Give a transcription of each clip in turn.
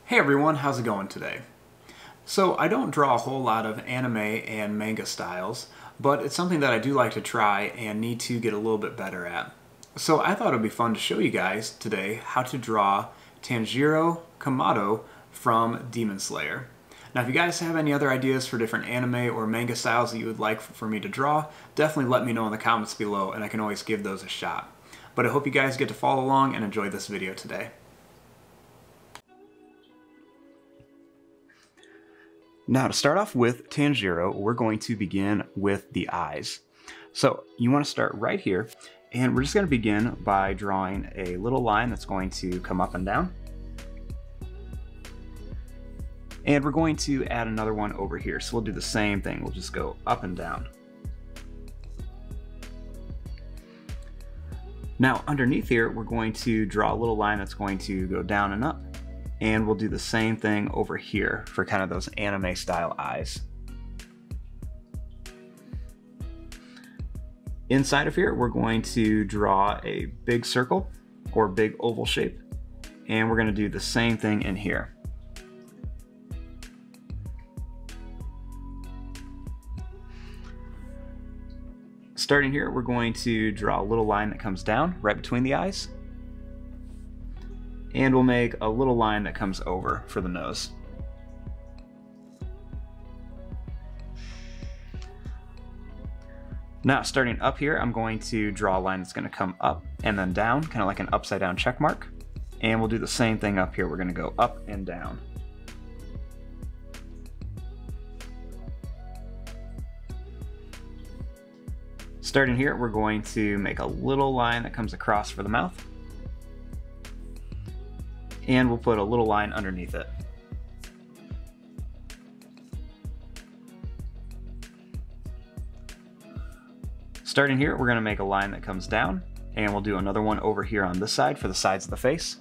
Hey everyone, how's it going today? So I don't draw a whole lot of anime and manga styles, but it's something that I do like to try and need to get a little bit better at. So I thought it would be fun to show you guys today how to draw Tanjiro Kamado from Demon Slayer. Now if you guys have any other ideas for different anime or manga styles that you would like for me to draw, definitely let me know in the comments below and I can always give those a shot. But I hope you guys get to follow along and enjoy this video today. Now to start off with Tanjiro, we're going to begin with the eyes. So you want to start right here, and we're just going to begin by drawing a little line that's going to come up and down. And we're going to add another one over here, so we'll do the same thing, we'll just go up and down. Now underneath here, we're going to draw a little line that's going to go down and up. And we'll do the same thing over here for kind of those anime style eyes. Inside of here, we're going to draw a big circle or big oval shape. And we're going to do the same thing in here. Starting here, we're going to draw a little line that comes down right between the eyes. And we'll make a little line that comes over for the nose. Now, starting up here, I'm going to draw a line that's going to come up and then down, kind of like an upside down check mark. And we'll do the same thing up here. We're going to go up and down. Starting here, we're going to make a little line that comes across for the mouth. And we'll put a little line underneath it. Starting here, we're going to make a line that comes down, and we'll do another one over here on this side for the sides of the face.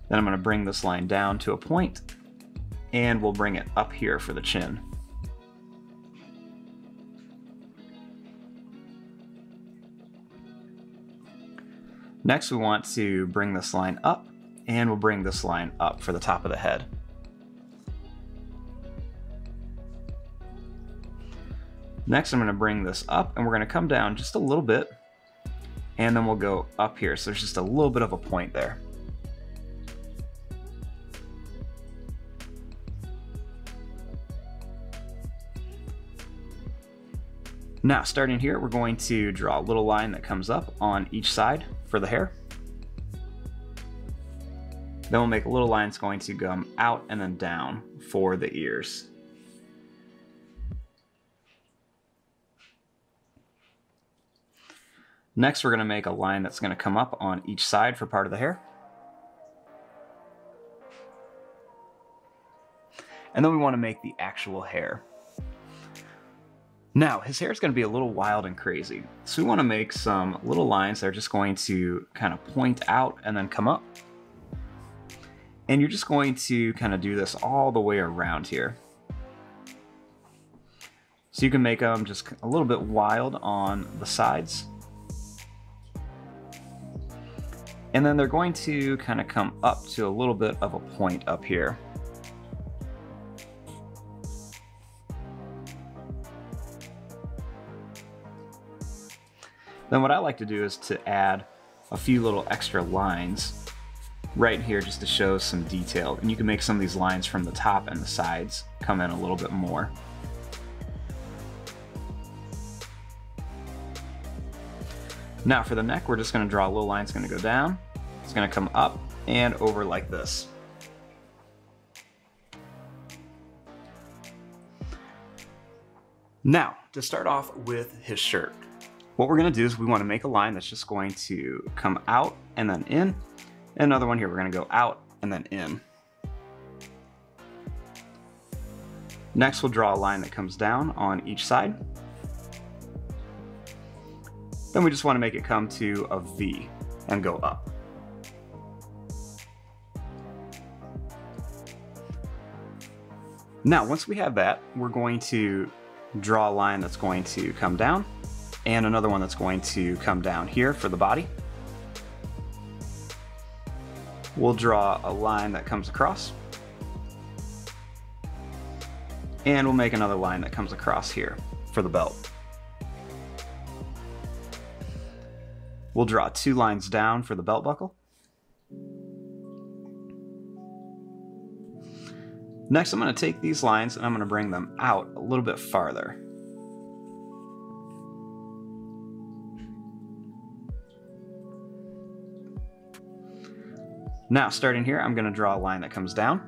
Then I'm going to bring this line down to a point, and we'll bring it up here for the chin. Next, we want to bring this line up, and we'll bring this line up for the top of the head. Next, I'm going to bring this up, and we're going to come down just a little bit, and then we'll go up here. So there's just a little bit of a point there. Now, starting here, we're going to draw a little line that comes up on each side for the hair. Then we'll make a little line that's going to come out and then down for the ears. Next, we're going to make a line that's going to come up on each side for part of the hair. And then we want to make the actual hair. Now, his hair is going to be a little wild and crazy, so we want to make some little lines that are just going to kind of point out and then come up. And you're just going to kind of do this all the way around here. So you can make them just a little bit wild on the sides. And then they're going to kind of come up to a little bit of a point up here. Then what I like to do is to add a few little extra lines right here just to show some detail. And you can make some of these lines from the top and the sides come in a little bit more. Now for the neck, we're just going to draw a little line. It's going to go down. It's going to come up and over like this. Now, to start off with his shirt. What we're going to do is we want to make a line that's just going to come out and then in. And another one here, we're going to go out and then in. Next, we'll draw a line that comes down on each side. Then we just want to make it come to a V and go up. Now, once we have that, we're going to draw a line that's going to come down and another one that's going to come down here for the body. We'll draw a line that comes across. And we'll make another line that comes across here for the belt. We'll draw 2 lines down for the belt buckle. Next, I'm going to take these lines and I'm going to bring them out a little bit farther. Now, starting here, I'm going to draw a line that comes down.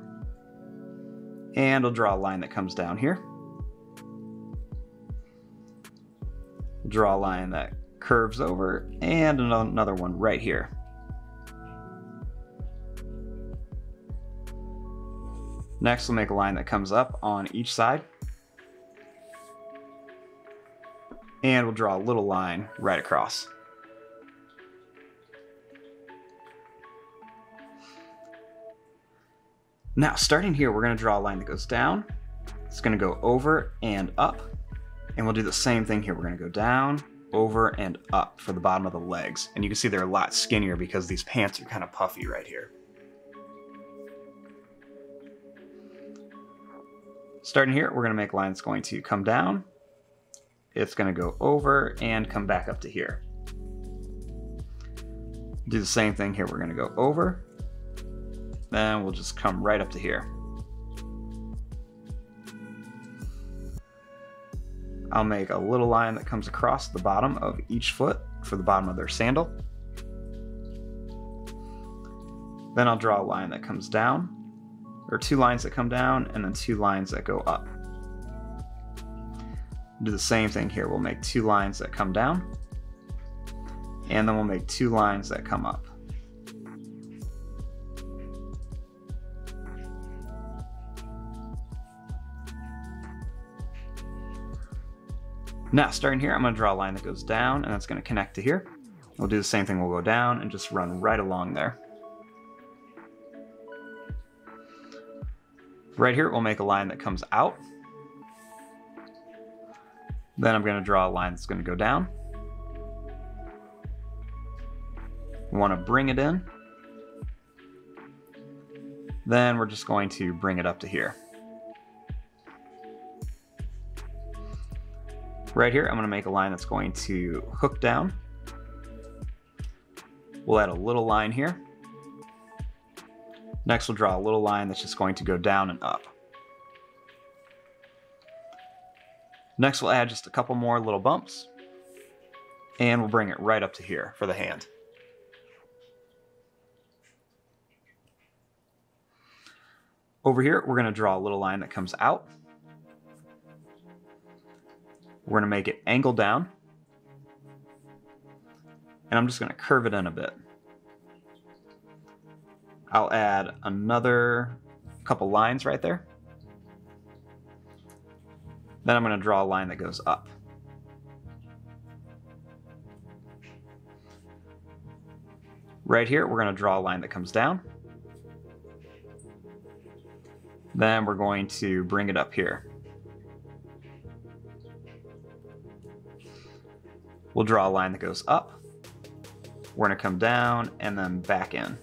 And I'll draw a line that comes down here. We'll draw a line that curves over, and another one right here. Next, we'll make a line that comes up on each side. And we'll draw a little line right across. Now, starting here, we're going to draw a line that goes down. It's going to go over and up. And we'll do the same thing here. We're going to go down, over, and up for the bottom of the legs. And you can see they're a lot skinnier because these pants are kind of puffy right here. Starting here, we're going to make a line that's going to come down. It's going to go over and come back up to here. Do the same thing here. We're going to go over. Then we'll just come right up to here. I'll make a little line that comes across the bottom of each foot for the bottom of their sandal. Then I'll draw a line that comes down, or 2 lines that come down, and then 2 lines that go up. Do the same thing here. We'll make 2 lines that come down, and then we'll make 2 lines that come up. Now, starting here, I'm going to draw a line that goes down, and that's going to connect to here. We'll do the same thing. We'll go down and just run right along there. Right here, we'll make a line that comes out. Then I'm going to draw a line that's going to go down. We want to bring it in. Then we're just going to bring it up to here. Right here, I'm going to make a line that's going to hook down. We'll add a little line here. Next, we'll draw a little line that's just going to go down and up. Next, we'll add just a couple more little bumps. And we'll bring it right up to here for the hand. Over here, we're going to draw a little line that comes out. We're going to make it angle down. And I'm just going to curve it in a bit. I'll add another couple lines right there. Then I'm going to draw a line that goes up. Right here, we're going to draw a line that comes down. Then we're going to bring it up here. We'll draw a line that goes up. We're going to come down and then back in.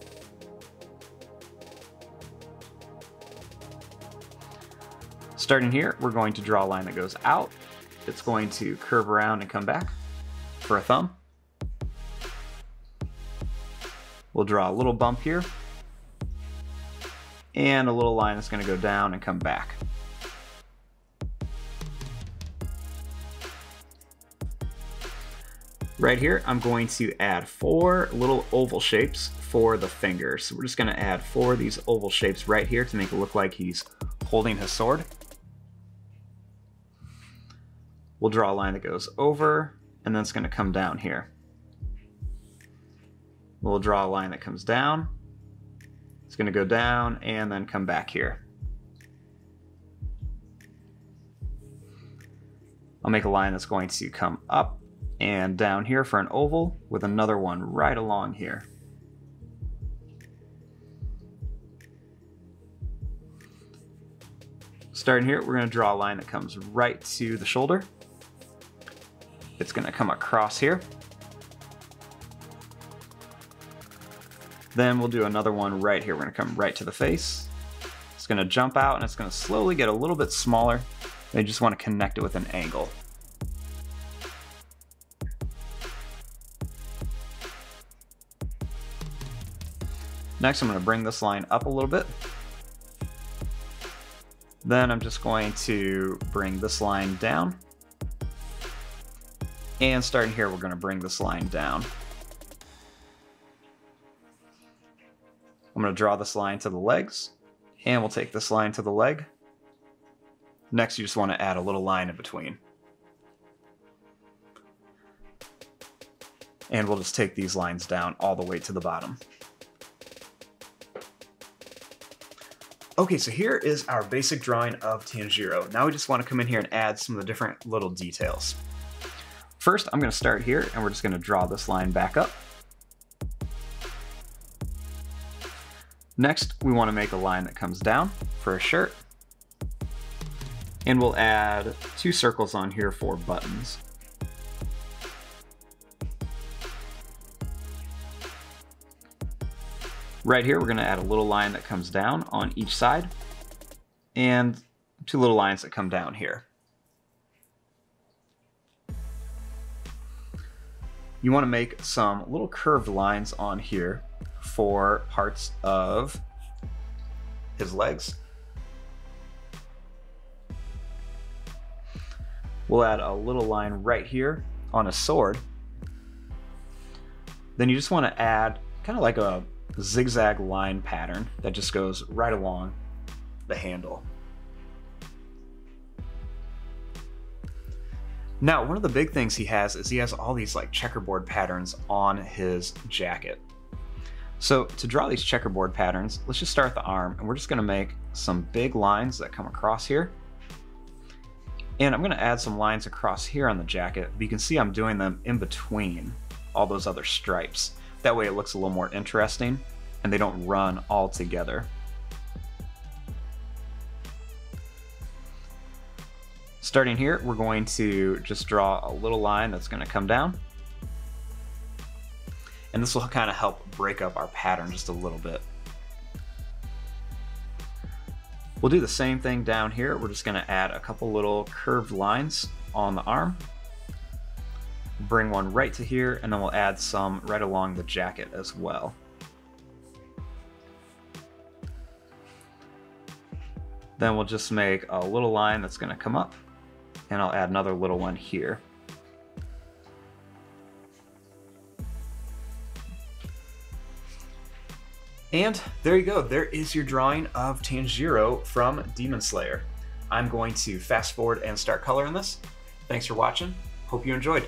Starting here, we're going to draw a line that goes out. It's going to curve around and come back for a thumb. We'll draw a little bump here. And a little line that's going to go down and come back. Right here, I'm going to add 4 little oval shapes for the fingers. So we're just going to add 4 of these oval shapes right here to make it look like he's holding his sword. We'll draw a line that goes over, and then it's going to come down here. We'll draw a line that comes down. It's going to go down and then come back here. I'll make a line that's going to come up and down here for an oval with another one right along here. Starting here, we're going to draw a line that comes right to the shoulder. It's going to come across here. Then we'll do another one right here. We're gonna come right to the face. It's gonna jump out and it's gonna slowly get a little bit smaller. They just wanna connect it with an angle. Next, I'm gonna bring this line up a little bit. Then I'm just going to bring this line down. And starting here, we're gonna bring this line down. I'm gonna draw this line to the legs, and we'll take this line to the leg. Next, you just wanna add a little line in between. And we'll just take these lines down all the way to the bottom. Okay, so here is our basic drawing of Tanjiro. Now we just want to come in here and add some of the different little details. First, I'm going to start here and we're just going to draw this line back up. Next, we want to make a line that comes down for a shirt. And we'll add 2 circles on here for buttons. Right here, we're going to add a little line that comes down on each side, and 2 little lines that come down here. You want to make some little curved lines on here for parts of his legs. We'll add a little line right here on a sword. Then you just want to add kind of like a zigzag line pattern that just goes right along the handle. Now, one of the big things he has is he has all these like checkerboard patterns on his jacket. So to draw these checkerboard patterns, let's just start the arm, and we're just going to make some big lines that come across here. And I'm going to add some lines across here on the jacket, but you can see I'm doing them in between all those other stripes. That way it looks a little more interesting and they don't run all together. Starting here, we're going to just draw a little line that's going to come down. And this will kind of help break up our pattern just a little bit. We'll do the same thing down here. We're just going to add a couple little curved lines on the arm. Bring one right to here, and then we'll add some right along the jacket as well. Then we'll just make a little line that's going to come up, and I'll add another little one here. And there you go. There is your drawing of Tanjiro from Demon Slayer. I'm going to fast forward and start coloring this. Thanks for watching. Hope you enjoyed.